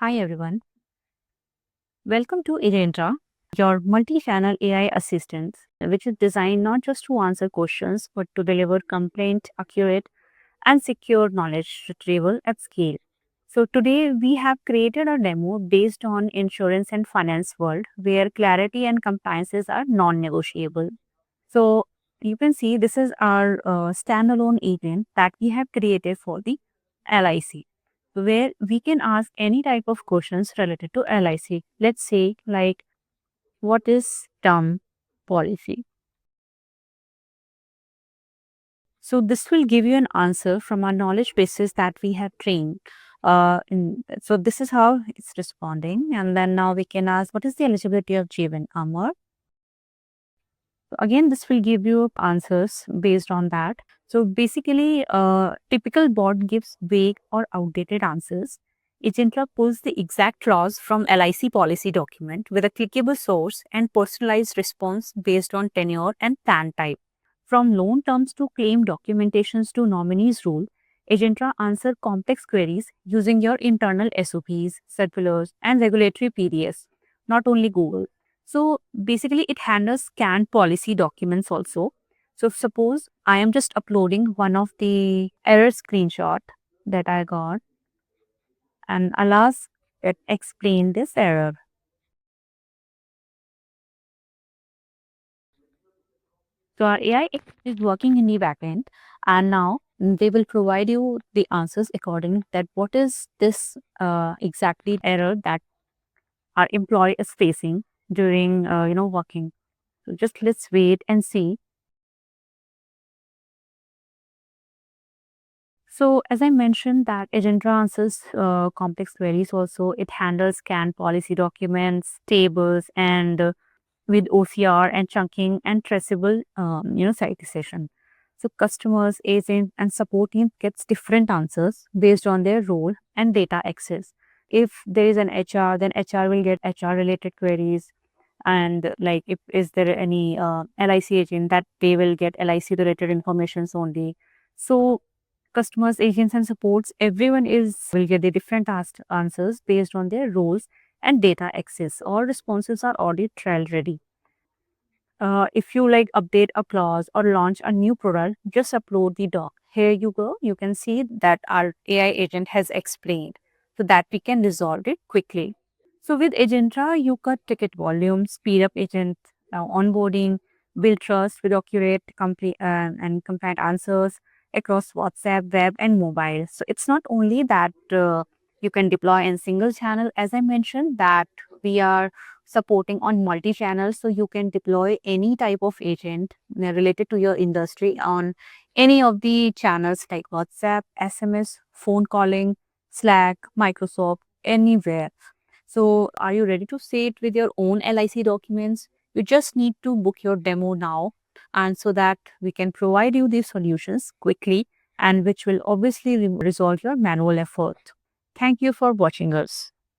Hi everyone. Welcome to Irenta, your multi-channel AI assistant, which is designed not just to answer questions but to deliver complaint accurate and secure knowledge retrieval at scale. So today we have created a demo based on insurance and finance world where clarity and compliances are non-negotiable. So you can see this is our standalone agent that we have created for the LIC, where we can ask any type of questions related to LIC. Let's say like what is term policy? So this will give you an answer from our knowledge bases that we have trained. So this is how it's responding. And then now we can ask what is the eligibility of Jeevan Amar? Again, this will give you answers based on that. So basically, typical bot gives vague or outdated answers. Agentra pulls the exact clause from LIC policy document with a clickable source and personalized response based on tenure and plan type. From loan terms to claim documentations to nominees rule, Agentra answer complex queries using your internal SOPs, circulars, and regulatory PDS, not only Google. So basically, it handles scanned policy documents also. So suppose I am just uploading one of the error screenshot that I got, and I'll ask it explain this error. So our AI is working in the backend, and now they will provide you the answers according that what is this exactly error that our employee is facing during working. So just let's wait and see. So as I mentioned that Agentra answers complex queries also. It handles scanned policy documents, tables, and with OCR and chunking and traceable, citation. So customers, agents, and support team gets different answers based on their role and data access. If there is an HR, then HR will get HR related queries. And like if is there any LIC agent, that they will get LIC related informations only. So customers, agents, and supports, everyone is will get the different asked answers based on their roles and data access. All responses are audit trail ready. If you like update a clause or launch a new product, just upload the doc. Here you go. You can see that our AI agent has explained so that we can resolve it quickly. So with Agentra, you cut ticket volume, speed up agent onboarding, build trust with accurate, complete and compliant answers across WhatsApp, web, and mobile. So it's not only that you can deploy in single channel. As I mentioned, that we are supporting on multi-channel, so you can deploy any type of agent related to your industry on any of the channels like WhatsApp, SMS, phone calling, Slack, Microsoft, anywhere. So are you ready to say it with your own LIC documents? You just need to book your demo now, and so that we can provide you these solutions quickly, and which will obviously resolve your manual effort. Thank you for watching us.